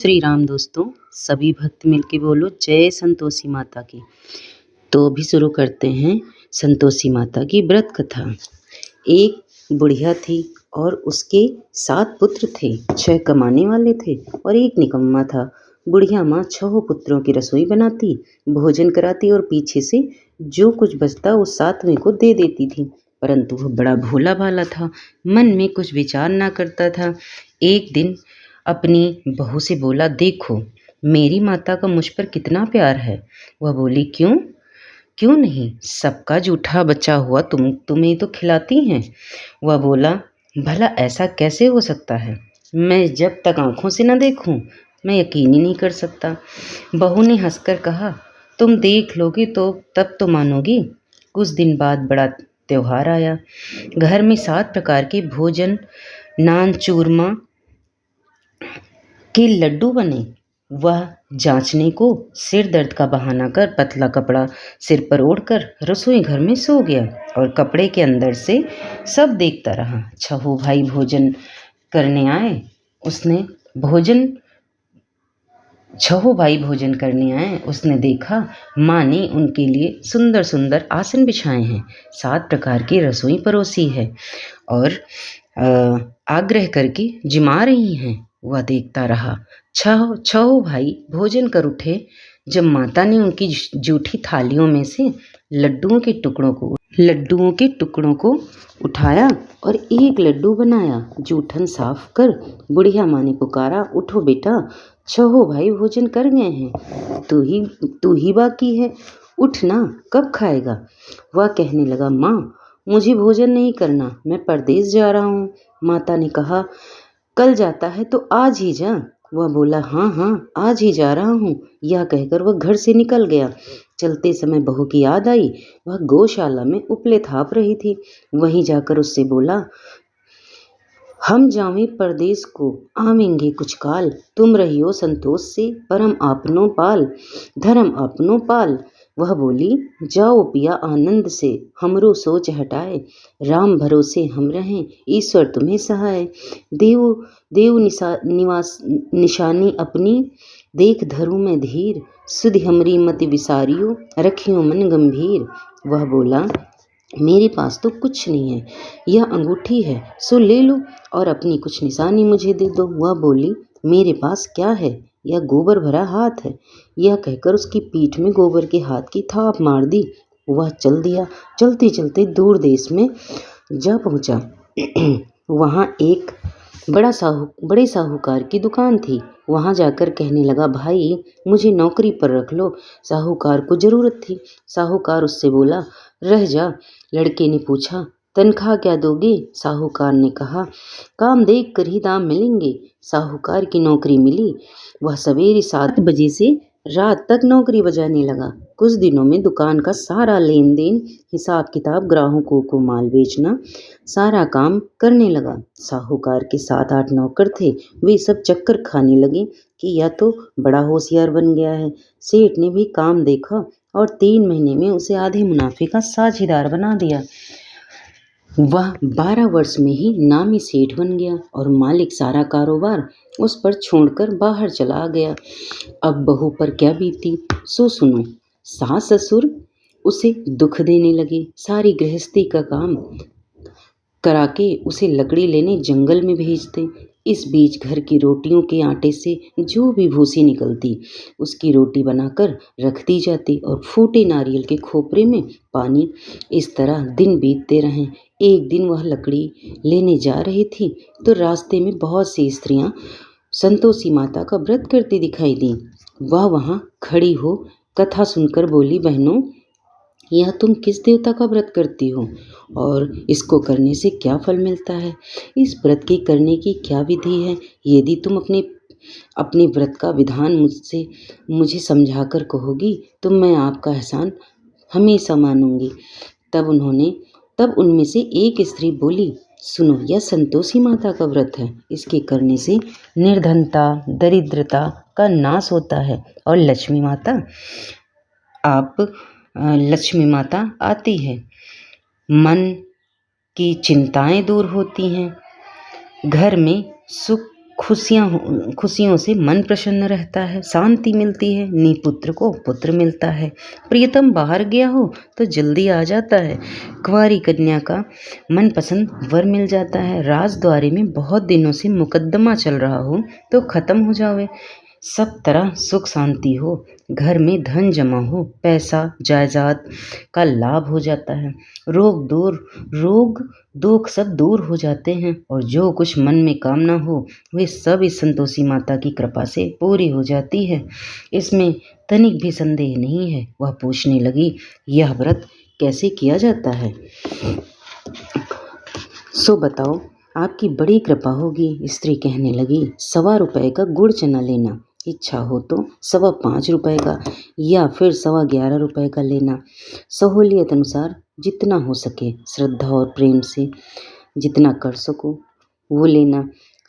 श्री राम दोस्तों, सभी भक्त मिलके बोलो जय संतोषी माता की। तो अभी शुरू करते हैं संतोषी माता की व्रत कथा। एक बुढ़िया थी और उसके 7 पुत्र थे। 6 कमाने वाले थे और एक निकम्मा था। बुढ़िया माँ 6 पुत्रों की रसोई बनाती, भोजन कराती और पीछे से जो कुछ बचता उस 7वें को दे देती थी। परंतु वह बड़ा भोला भाला था, मन में कुछ विचार ना करता था। एक दिन अपनी बहू से बोला, देखो मेरी माता का मुझ पर कितना प्यार है। वह बोली, क्यों क्यों नहीं, सबका जूठा बचा हुआ तुम्हें तो खिलाती हैं। वह बोला, भला ऐसा कैसे हो सकता है, मैं जब तक आंखों से न देखूं मैं यकीन ही नहीं कर सकता। बहू ने हंसकर कहा, तुम देख लोगे तो तब तो मानोगी। कुछ दिन बाद बड़ा त्योहार आया। घर में 7 प्रकार के भोजन, नान चूरमा के लड्डू बने। वह जांचने को सिर दर्द का बहाना कर पतला कपड़ा सिर पर ओढ़कर रसोई घर में सो गया और कपड़े के अंदर से सब देखता रहा। 6 भाई भोजन करने आए। उसने देखा माँ ने उनके लिए सुंदर सुंदर आसन बिछाए हैं, 7 प्रकार की रसोई परोसी है और आग्रह करके जिमा रही हैं। वह देखता रहा। 6 भाई भोजन कर उठे। जब माता ने उनकी जूठी थालियों में से लड्डुओं के टुकड़ों को उठाया और एक लड्डू बनाया, जूठन साफ कर बुढ़िया माँ ने पुकारा, उठो बेटा, 6 भाई भोजन कर गए हैं, तू ही बाकी है, उठ ना, कब खाएगा। वह कहने लगा, माँ मुझे भोजन नहीं करना, मैं परदेश जा रहा हूँ। माता ने कहा, कल जाता है तो आज ही जा। वह बोला, हाँ आज ही जा रहा हूँ। यह कहकर वह घर से निकल गया। चलते समय बहू की याद आई। वह गौशाला में उपले थाप रही थी। वहीं जाकर उससे बोला, हम जावें परदेस को, आवेंगे कुछ काल, तुम रहियो संतोष से, परम आपनो पाल, धर्म आपनो पाल। वह बोली, जाओ पिया आनंद से, हमरो सोच हटाए, राम भरोसे हम रहें, ईश्वर तुम्हें सहाय। देव निवास निशानी अपनी, देख धरू में धीर, सुधि हमरी मति विसारियो, रखियो मन गंभीर। वह बोला, मेरे पास तो कुछ नहीं है, यह अंगूठी है, सो ले लो और अपनी कुछ निशानी मुझे दे दो। वह बोली, मेरे पास क्या है, यह गोबर भरा हाथ है। यह कहकर उसकी पीठ में गोबर के हाथ की थाप मार दी। वह चल दिया। चलते चलते दूर देश में जा पहुंचा। वहां एक बड़े साहूकार की दुकान थी। वहां जाकर कहने लगा, भाई मुझे नौकरी पर रख लो। साहूकार को जरूरत थी। साहूकार उससे बोला, रह जा। लड़के ने पूछा, तनख्वाह क्या दोगे। साहूकार ने कहा, काम देख कर ही दाम मिलेंगे। साहूकार की नौकरी मिली। वह सवेरे 7 बजे से रात तक नौकरी बजाने लगा। कुछ दिनों में दुकान का सारा लेन देन, हिसाब किताब, ग्राहकों को माल बेचना, सारा काम करने लगा। साहूकार के 7-8 नौकर थे। वे सब चक्कर खाने लगे कि यह तो बड़ा होशियार बन गया है। सेठ ने भी काम देखा और 3 महीने में उसे आधे मुनाफे का साझेदार बना दिया। वह 12 वर्ष में ही नामी सेठ बन गया और मालिक सारा कारोबार उस पर छोड़कर बाहर चला गया। अब बहू पर क्या बीती सो सुनो। सास ससुर उसे दुख देने लगे। सारी गृहस्थी का काम करा के उसे लकड़ी लेने जंगल में भेजते। इस बीच घर की रोटियों के आटे से जो भी भूसी निकलती उसकी रोटी बनाकर रख दी जाती और फूटे नारियल के खोपरे में पानी। इस तरह दिन बीतते रहे। एक दिन वह लकड़ी लेने जा रही थी तो रास्ते में बहुत सी स्त्रियां संतोषी माता का व्रत करती दिखाई दी। वह वहां खड़ी हो कथा सुनकर बोली, बहनों यह तुम किस देवता का व्रत करती हो और इसको करने से क्या फल मिलता है, इस व्रत के करने की क्या विधि है। यदि तुम अपने व्रत का विधान मुझे समझा कर कहोगी तो मैं आपका एहसान हमेशा मानूंगी। तब उनमें से एक स्त्री बोली, सुनो, यह संतोषी माता का व्रत है। इसके करने से निर्धनता, दरिद्रता का नाश होता है और लक्ष्मी माता आती है। मन की चिंताएं दूर होती हैं, घर में सुख खुशियों से मन प्रसन्न रहता है, शांति मिलती है, निपुत्र को पुत्र मिलता है, प्रियतम बाहर गया हो तो जल्दी आ जाता है, कुंवारी कन्या का मनपसंद वर मिल जाता है, राजद्वारे में बहुत दिनों से मुकदमा चल रहा हो तो खत्म हो जावे, सब तरह सुख शांति हो, घर में धन जमा हो, पैसा जायदाद का लाभ हो जाता है, रोग दुख सब दूर हो जाते हैं और जो कुछ मन में कामना हो वे सब इस संतोषी माता की कृपा से पूरी हो जाती है। इसमें तनिक भी संदेह नहीं है। वह पूछने लगी, यह व्रत कैसे किया जाता है? सो बताओ, आपकी बड़ी कृपा होगी। स्त्री कहने लगी, 1.25 रुपये का गुड़ चना लेना, इच्छा हो तो 5.25 रुपये का या फिर 11.25 रुपये का लेना, सहूलियत अनुसार जितना हो सके, श्रद्धा और प्रेम से जितना कर सको वो लेना।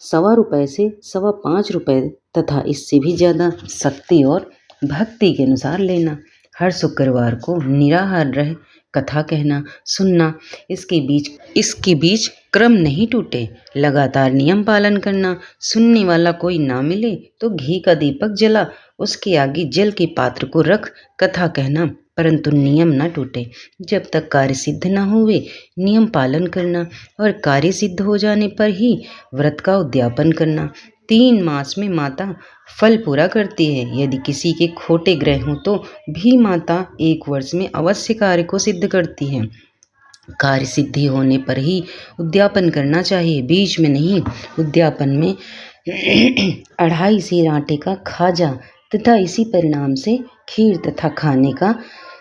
1.25 रुपये से 5.25 रुपये तथा इससे भी ज़्यादा शक्ति और भक्ति के अनुसार लेना। हर शुक्रवार को निराहार रह कथा कहना सुनना, इसके बीच क्रम नहीं टूटे, लगातार नियम पालन करना। सुनने वाला कोई ना मिले तो घी का दीपक जला, उसके आगे जल के पात्र को रख कथा कहना, परंतु नियम न टूटे। जब तक कार्य सिद्ध न हुए नियम पालन करना और कार्य सिद्ध हो जाने पर ही व्रत का उद्यापन करना। 3 मास में माता फल पूरा करती है। यदि किसी के खोटे ग्रह हों तो भी माता 1 वर्ष में अवश्य कार्य को सिद्ध करती है। कार्य सिद्धि होने पर ही उद्यापन करना चाहिए, बीच में नहीं। उद्यापन में 2.5 सेर आटे का खाजा तथा इसी परिणाम से खीर तथा खाने का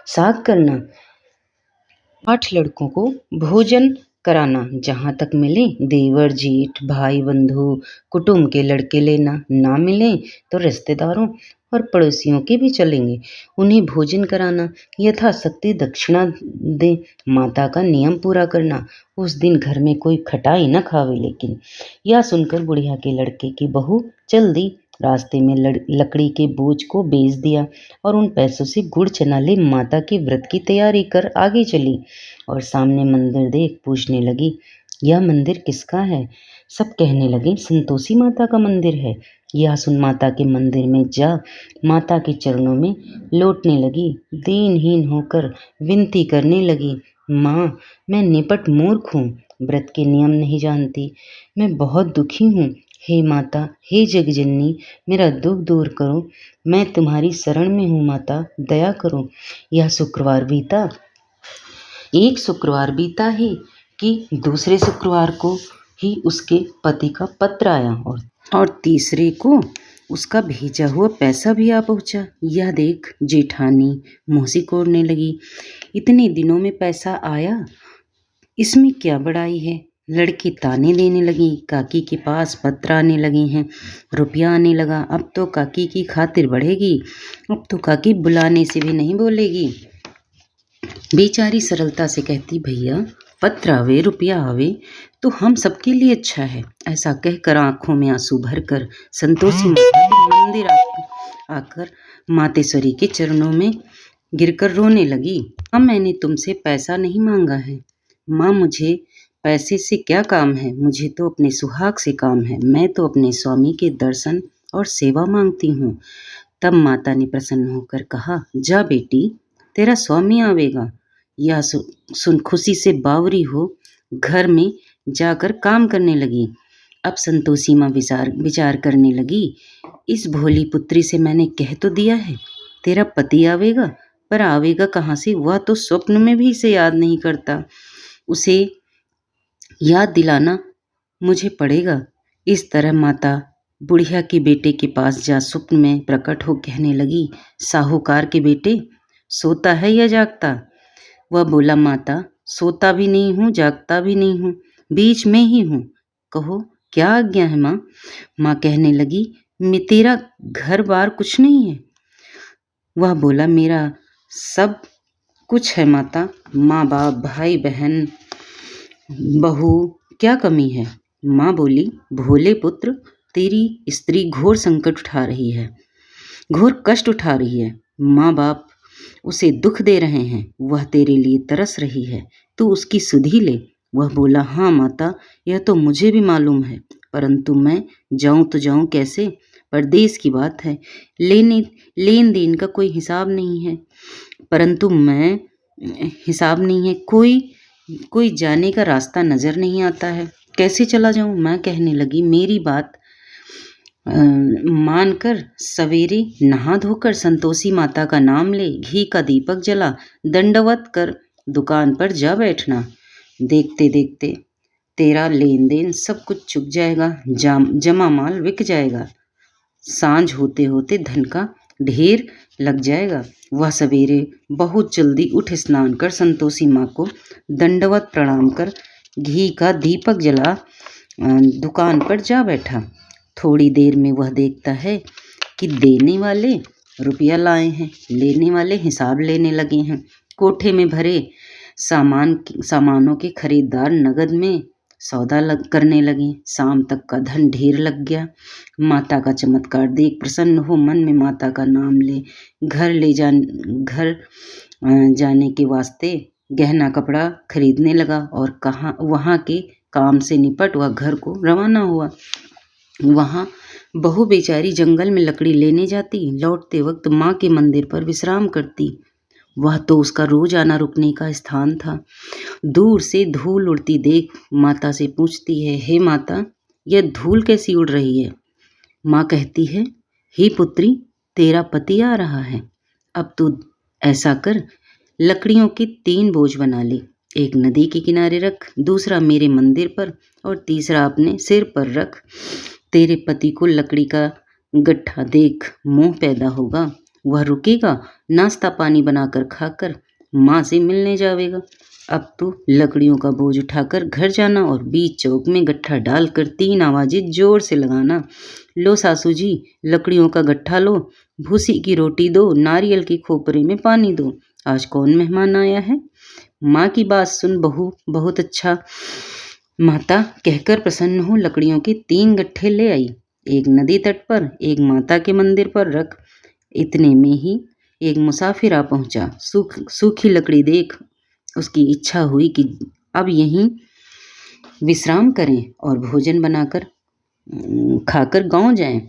साग करना। 8 लड़कों को भोजन कराना, जहाँ तक मिले देवर जेठ भाई बंधु कुटुंब के लड़के लेना, ना मिले तो रिश्तेदारों और पड़ोसियों के भी चलेंगे, उन्हें भोजन कराना, यथाशक्ति दक्षिणा दे। माता का नियम पूरा करना, उस दिन घर में कोई खटाई न खावे। लेकिन यह सुनकर बुढ़िया के लड़के की बहू चल दी, रास्ते में लकड़ी के बोझ को बेच दिया और उन पैसों से गुड़ चना ले माता के व्रत की तैयारी कर आगे चली और सामने मंदिर देख पूछने लगी, यह मंदिर किसका है? सब कहने लगे, संतोषी माता का मंदिर है। यह सुन माता के मंदिर में जा माता के चरणों में लौटने लगी, दीनहीन होकर विनती करने लगी, माँ मैं निपट मूर्ख हूँ, व्रत के नियम नहीं जानती, मैं बहुत दुखी हूँ। हे माता, हे जगजननी, मेरा दुख दूर करो, मैं तुम्हारी शरण में हूँ माता, दया करो। यह शुक्रवार बीता। एक शुक्रवार बीता ही कि दूसरे शुक्रवार को ही उसके पति का पत्र आया और तीसरे को उसका भेजा हुआ पैसा भी आ पहुंचा। यह देख जेठानी मुँह सिकोड़ने लगी, इतने दिनों में पैसा आया, इसमें क्या बड़ाई है? लड़की ताने देने लगी, काकी के पास पत्र आने लगे हैं, रुपया आने लगा, अब तो काकी की खातिर बढ़ेगी, अब तो काकी बुलाने से भी नहीं बोलेगी। बेचारी सरलता से कहती, भैया पत्र आवे रुपया आवे तो हम सबके लिए अच्छा है। ऐसा कहकर आंखों में आंसू भरकर संतोषी माता के मंदिर आकर मातेश्वरी के चरणों में गिरकर रोने लगी। माँ मैंने तुमसे पैसा नहीं मांगा है, माँ मुझे पैसे से क्या काम है, मुझे तो अपने सुहाग से काम है, मैं तो अपने स्वामी के दर्शन और सेवा मांगती हूँ। तब माता ने प्रसन्न होकर कहा, जा बेटी तेरा स्वामी आवेगा। यह सुन खुशी से बावरी हो घर में जाकर काम करने लगी। अब संतोषी माँ विचार करने लगी, इस भोली पुत्री से मैंने कह तो दिया है तेरा पति आवेगा, पर आवेगा कहाँ से? वह तो स्वप्न में भी इसे याद नहीं करता, उसे याद दिलाना मुझे पड़ेगा। इस तरह माता बुढ़िया के बेटे के पास जा स्वप्न में प्रकट हो कहने लगी, साहूकार के बेटे सोता है या जागता? वह बोला, माता सोता भी नहीं हूँ जागता भी नहीं हूँ, बीच में ही हूँ, कहो क्या आज्ञा है माँ? माँ कहने लगी, मैं तेरा घर बार कुछ नहीं है? वह बोला, मेरा सब कुछ है माता, माँ बाप भाई बहन बहू, क्या कमी है? माँ बोली, भोले पुत्र तेरी स्त्री घोर संकट उठा रही है, घोर कष्ट उठा रही है, माँ बाप उसे दुख दे रहे हैं, वह तेरे लिए तरस रही है, तू उसकी सुधि ले। वह बोला, हाँ माता यह तो मुझे भी मालूम है, परंतु मैं जाऊं तो जाऊं कैसे? परदेश की बात है, लेन देन का कोई हिसाब नहीं है, परंतु मैं हिसाब नहीं है, कोई जाने का रास्ता नजर नहीं आता है, कैसे चला जाऊं? मैं कहने लगी, मेरी बात मानकर सवेरे नहा धोकर संतोषी माता का नाम ले, घी का दीपक जला, दंडवत कर दुकान पर जा बैठना। देखते देखते तेरा लेन देन सब कुछ चुक जाएगा, जमा माल बिक जाएगा, सांझ होते होते धन का ढेर लग जाएगा। वह सवेरे बहुत जल्दी उठ स्नान कर संतोषी माँ को दंडवत प्रणाम कर घी का दीपक जला दुकान पर जा बैठा। थोड़ी देर में वह देखता है कि देने वाले रुपया लाए हैं, लेने वाले हिसाब लेने लगे हैं। कोठे में भरे सामानों के खरीदार नगद में सौदा करने लगे। शाम तक का धन ढेर लग गया। माता का चमत्कार देख प्रसन्न हो मन में माता का नाम ले घर जाने के वास्ते गहना कपड़ा खरीदने लगा और वहाँ के काम से निपट वह घर को रवाना हुआ। वहाँ बहू बेचारी जंगल में लकड़ी लेने जाती, लौटते वक्त माँ के मंदिर पर विश्राम करती। वह तो उसका रोज आना रुकने का स्थान था। दूर से धूल उड़ती देख माता से पूछती है, हे माता, यह धूल कैसी उड़ रही है? माँ कहती है, हे पुत्री, तेरा पति आ रहा है। अब तू ऐसा कर, लकड़ियों के 3 बोझ बना ले, एक नदी के किनारे रख, दूसरा मेरे मंदिर पर और तीसरा अपने सिर पर रख। तेरे पति को लकड़ी का गट्ठा देख मोह पैदा होगा, वह रुकेगा, नाश्ता पानी बनाकर खाकर माँ से मिलने जावेगा। अब तू लकड़ियों का बोझ उठाकर घर जाना और बीच चौक में गट्ठा डालकर 3 आवाजें जोर से लगाना, लो सासू जी, लकड़ियों का गट्ठा लो, भूसी की रोटी दो, नारियल के खोपरे में पानी दो, आज कौन मेहमान आया है? माँ की बात सुन बहू बहुत अच्छा माता कहकर प्रसन्न हो लकड़ियों के 3 गट्ठे ले आई। एक नदी तट पर, एक माता के मंदिर पर रख। इतने में ही एक मुसाफिर आ पहुंचा। सूखी लकड़ी देख उसकी इच्छा हुई कि अब यहीं विश्राम करें और भोजन बनाकर खाकर गांव जाएं।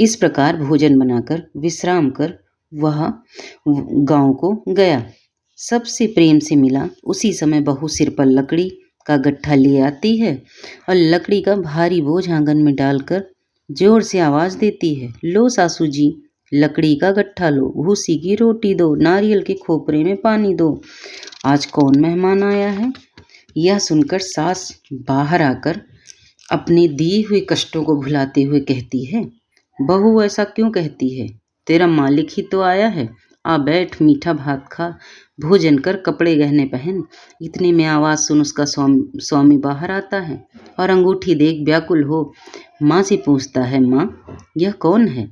इस प्रकार भोजन बनाकर विश्राम कर वह गांव को गया। सबसे प्रेम से मिला। उसी समय बहू सिर पर लकड़ी का गट्ठा ले आती है और लकड़ी का भारी बोझ आंगन में डालकर जोर से आवाज देती है, लो सासू जी, लकड़ी का गट्ठा लो, भूसी की रोटी दो, नारियल के खोपरे में पानी दो, आज कौन मेहमान आया है? यह सुनकर सास बाहर आकर अपने दिए हुए कष्टों को भुलाते हुए कहती है, बहू ऐसा क्यों कहती है? तेरा मालिक ही तो आया है, आ बैठ, मीठा भात खा, भोजन कर, कपड़े गहने पहन। इतने में आवाज़ सुन उसका स्वामी बाहर आता है और अंगूठी देख व्याकुल हो माँ से पूछता है, माँ यह कौन है?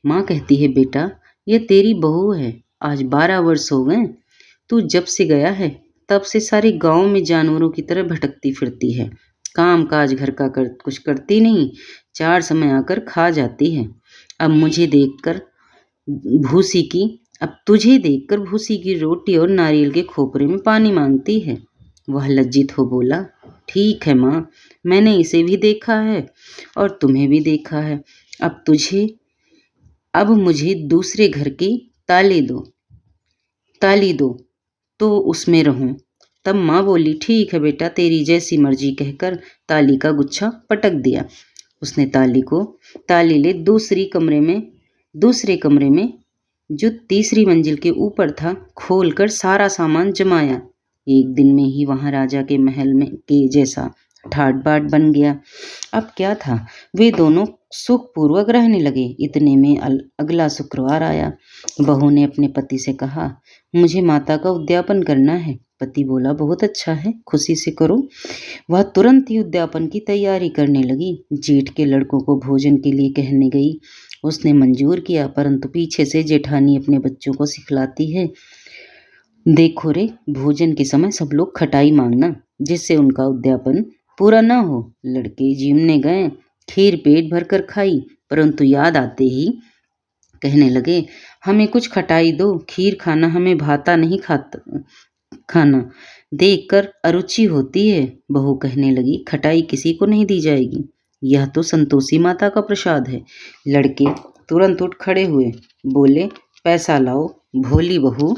माँ कहती है, बेटा यह तेरी बहू है, आज 12 वर्ष हो गए, तू जब से गया है तब से सारे गांव में जानवरों की तरह भटकती फिरती है, काम काज घर का कुछ करती नहीं, 4 समय आकर खा जाती है। अब तुझे देखकर भूसी की रोटी और नारियल के खोपरे में पानी मांगती है। वह लज्जित हो बोला, ठीक है माँ, मैंने इसे भी देखा है और तुम्हें भी देखा है, अब मुझे दूसरे घर की ताली दो तो उसमें रहूं। तब माँ बोली, ठीक है बेटा, तेरी जैसी मर्जी, कहकर ताली का गुच्छा पटक दिया। उसने ताली ले दूसरे कमरे में जो तीसरी मंजिल के ऊपर था खोलकर सारा सामान जमाया। एक दिन में ही वहां राजा के महल में के जैसा ठाट बाट बन गया। अब क्या था, वे दोनों सुखपूर्वक रहने लगे। इतने में अगला शुक्रवार आया। बहू ने अपने पति से कहा, मुझे माता का उद्यापन करना है। पति बोला, बहुत अच्छा है, खुशी से करो। वह तुरंत ही उद्यापन की तैयारी करने लगी। जेठ के लड़कों को भोजन के लिए कहने गई। उसने मंजूर किया, परंतु पीछे से जेठानी अपने बच्चों को सिखलाती है, देखो रे, भोजन के समय सब लोग खटाई मांगना, जिससे उनका उद्यापन पूरा ना हो। लड़के जिमने गए, खीर पेट भरकर खाई, परंतु याद आते ही कहने लगे, हमें कुछ खटाई दो, खीर खाना हमें भाता नहीं, खाना देखकर अरुचि होती है। बहू कहने लगी, खटाई किसी को नहीं दी जाएगी, यह तो संतोषी माता का प्रसाद है। लड़के तुरंत उठ खड़े हुए, बोले, पैसा लाओ। भोली बहू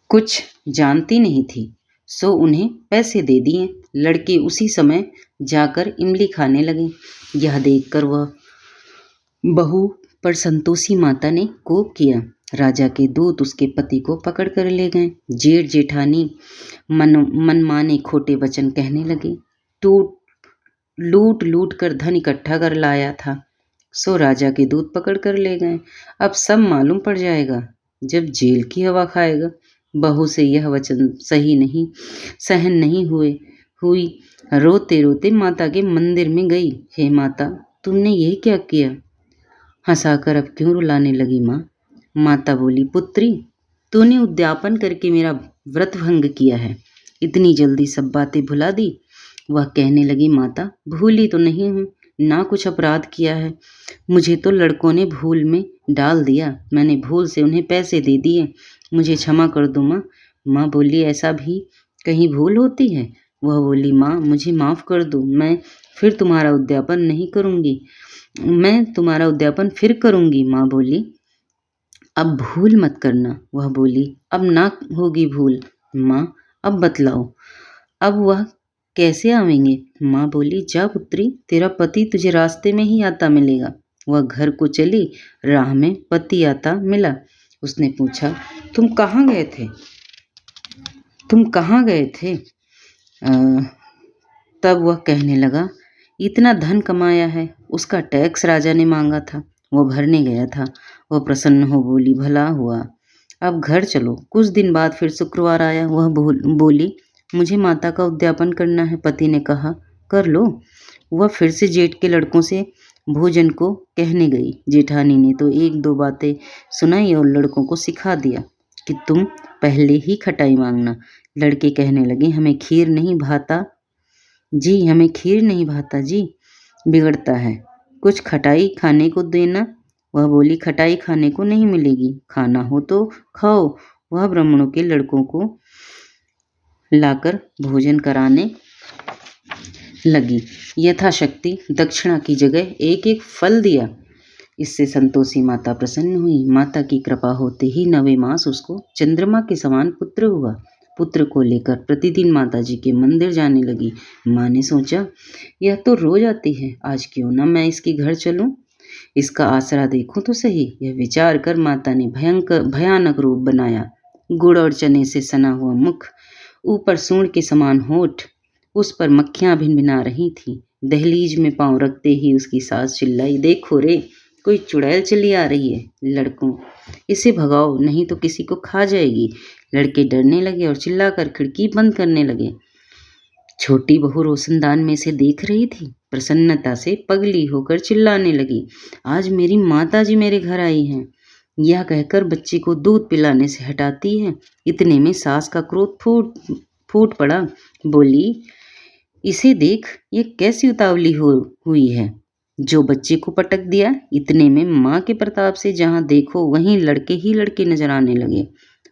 कुछ जानती नहीं थी, सो उन्हें पैसे दे दिए। लड़के उसी समय जाकर इमली खाने लगे। यह देखकर वह बहू पर संतोषी माता ने कोप किया। राजा के दूत उसके पति को पकड़ कर ले गए। जेठ जेठानी मनमाने खोटे वचन कहने लगे। लूट लूट कर धन इकट्ठा कर लाया था, सो राजा के दूत पकड़ कर ले गए। अब सब मालूम पड़ जाएगा जब जेल की हवा खाएगा। बहू से यह वचन सहन नहीं हुई। रोते रोते माता के मंदिर में गई। हे माता, तुमने ये क्या किया? हंसाकर अब क्यों रुलाने लगी माँ? माता बोली, पुत्री, तूने उद्यापन करके मेरा व्रत भंग किया है, इतनी जल्दी सब बातें भुला दी। वह कहने लगी, माता, भूली तो नहीं हूँ, ना कुछ अपराध किया है, मुझे तो लड़कों ने भूल में डाल दिया, मैंने भूल से उन्हें पैसे दे दिए, मुझे क्षमा कर दो माँ। माँ बोली, ऐसा भी कहीं भूल होती है? वह बोली, माँ, मुझे माफ़ कर दो, मैं फिर तुम्हारा उद्यापन नहीं करूँगी, मैं तुम्हारा उद्यापन फिर करूँगी। माँ बोली, अब भूल मत करना। वह बोली, अब ना होगी भूल। माँ, अब बतलाओ, अब वह कैसे आवेंगे? माँ बोली, जा पुत्री, तेरा पति तुझे रास्ते में ही आता मिलेगा। वह घर को चली। राह में पति आता मिला। उसने पूछा, तुम कहाँ गए थे? तब वह कहने लगा, इतना धन कमाया है, उसका टैक्स राजा ने मांगा था, वो भरने गया था। वह प्रसन्न हो बोली, भला हुआ, अब घर चलो। कुछ दिन बाद फिर शुक्रवार आया। वह बोली, मुझे माता का उद्यापन करना है। पति ने कहा, कर लो। वह फिर से जेठ के लड़कों से भोजन को कहने गई। जेठानी ने तो एक दो बातें सुनाई और लड़कों को सिखा दिया कि तुम पहले ही खटाई मांगना। लड़के कहने लगे, हमें खीर नहीं भाता जी, बिगड़ता है, कुछ खटाई खाने को देना। वह बोली, खटाई खाने को नहीं मिलेगी, खाना हो तो खाओ। वह ब्राह्मणों के लड़कों को लाकर भोजन कराने लगी। यथाशक्ति दक्षिणा की जगह एक एक फल दिया। इससे संतोषी माता प्रसन्न हुई। माता की कृपा होते ही 9वें मास उसको चंद्रमा के समान पुत्र हुआ। पुत्र को लेकर प्रतिदिन माता जी के मंदिर जाने लगी। माँ ने सोचा, यह तो रोज आती है, आज क्यों ना मैं इसके घर चलूं, इसका आसरा देखूं तो सही। यह विचार कर माता ने भयानक रूप बनाया। गुड़ और चने से सना हुआ मुख, ऊपर सूंड के समान होठ, उस पर मक्खियां भिनभिना रही थीं। दहलीज में पांव रखते ही उसकी सास चिल्लाई, देखो रे, कोई चुड़ैल चली आ रही है, लड़कों, इसे भगाओ, नहीं तो किसी को खा जाएगी। लड़के डरने लगे और चिल्लाकर खिड़की बंद करने लगे। छोटी बहू रोशनदान में से देख रही थी। प्रसन्नता से पगली होकर चिल्लाने लगी, आज मेरी माता जी मेरे घर आई हैं। यह कहकर बच्ची को दूध पिलाने से हटाती है। इतने में सास का क्रोध फूट पड़ा। बोली, इसे देख, ये कैसी उतावली हुई है, जो बच्चे को पटक दिया। इतने में माँ के प्रताप से जहाँ देखो वहीं लड़के ही लड़के नजर आने लगे।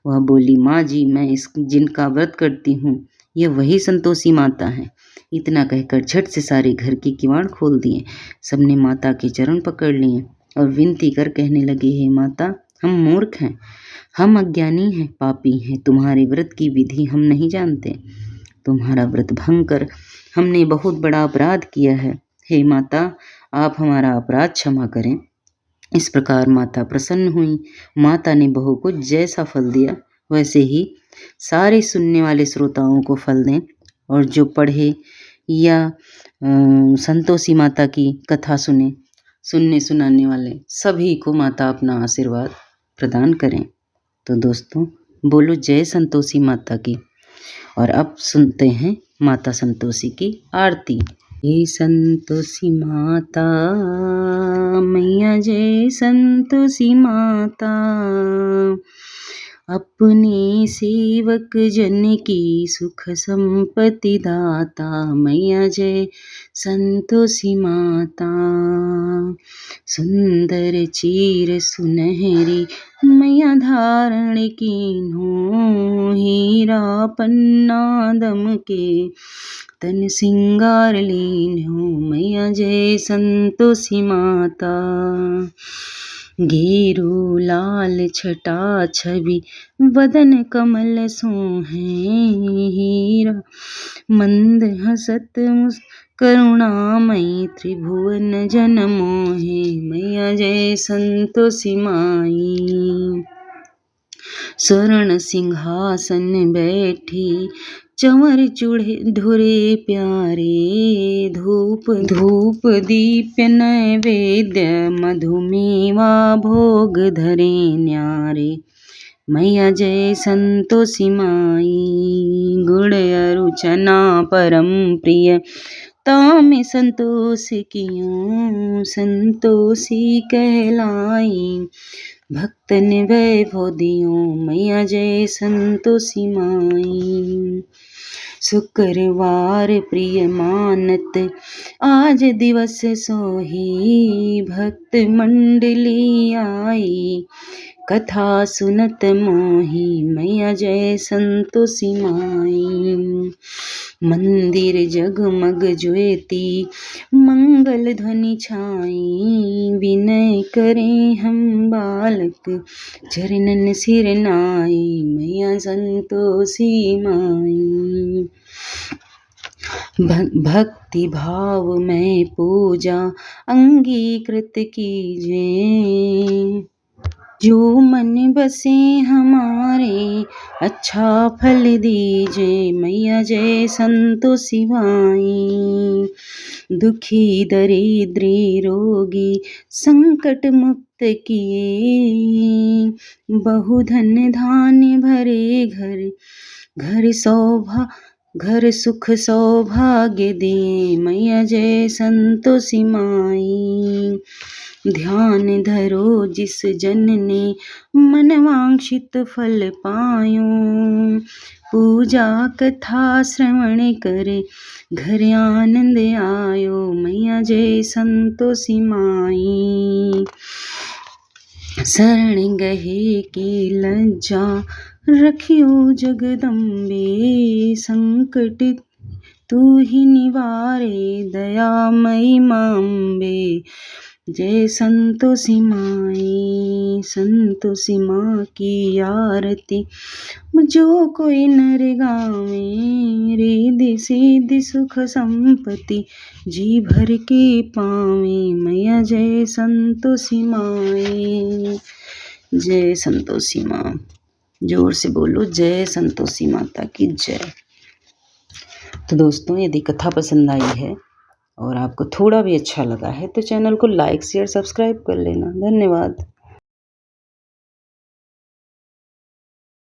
वह बोली, माँ जी, मैं जिनका व्रत करती हूँ, यह वही संतोषी माता है। इतना कहकर झट से सारे घर के किवाड़ खोल दिए। सबने माता के चरण पकड़ लिए और विनती कर कहने लगे, हे माता, हम मूर्ख हैं, हम अज्ञानी हैं, पापी हैं, तुम्हारे व्रत की विधि हम नहीं जानते, तुम्हारा व्रत भंग कर हमने बहुत बड़ा अपराध किया है। हे माता, आप हमारा अपराध क्षमा करें। इस प्रकार माता प्रसन्न हुई। माता ने बहू को जैसा फल दिया वैसे ही सारे सुनने वाले श्रोताओं को फल दें, और जो पढ़े या संतोषी माता की कथा सुनने सुनाने वाले सभी को माता अपना आशीर्वाद प्रदान करें। तो दोस्तों, बोलो जय संतोषी माता की। और अब सुनते हैं माता संतोषी की आरती। जय संतोषी माता मैया, जय संतोषी माता, अपने सेवक जन की सुख संपत्ति दाता, मैया जय संतोषी माता। सुंदर चीर सुनहरी मैया धारण कीन्हो, हीरा पन्ना दम के तन सिंगार लीन्हो, मैया जय संतोषी माता। घेरू लाल छटा छवि वदन कमल सोहे, हीरा मंद हसत करुणामयी त्रिभुवन जन मोहे, मैया जय संतोषी माई। स्वर्ण सिंहासन बैठी चंवर चूड़े धुरे प्यारे, धूप दीप नैवेद्य मधुमेवा भोग धरे न्यारे, मैया जय संतोषी माई। गुड़ अरु चना परम प्रिय तामे संतोष कियो, संतोषी कहलाई भक्तन वैभव दियो, मैया जय संतोषी माई। शुक्रवार प्रिय मानत आज दिवस सोही, भक्त मंडली आई कथा सुनत मोही, मैया जय संतोषी माई। मंदिर जगमग ज्योति मंगल ध्वनि छाई, विनय करें हम बालक चरणन सिर नाई, मैया संतोषी माई। भक्ति भाव में पूजा अंगीकृत कीजे, जो मन बसे हमारे अच्छा फल दीजे, मैया जय संतोषी माई। दुखी दरिद्री रोगी संकट मुक्त किए, बहुधन धान्य भरे घर सुख सौभाग्य दिए, मैया जय संतोषी माई। ध्यान धरो जिस जन ने मनवांक्षित फल पायो, पूजा कथा श्रवण कर घर आनंद आयो, मैया जय संतोषी माई। शरण गहे की लज्जा रखियो जगदम्बे, संकट तू ही निवारे दयामयी मांबे, जय संतोषी माई। संतोषी माँ की आरती जो कोई नर गावे, रिद्धि सिद्धि सुख संपत्ति जी भर के पावे, मैया जय संतोषी माई। जय संतोषी माँ। जोर से बोलो जय संतोषी माता की जय। तो दोस्तों, यदि कथा पसंद आई है और आपको थोड़ा भी अच्छा लगा है तो चैनल को लाइक शेयर सब्सक्राइब कर लेना। धन्यवाद।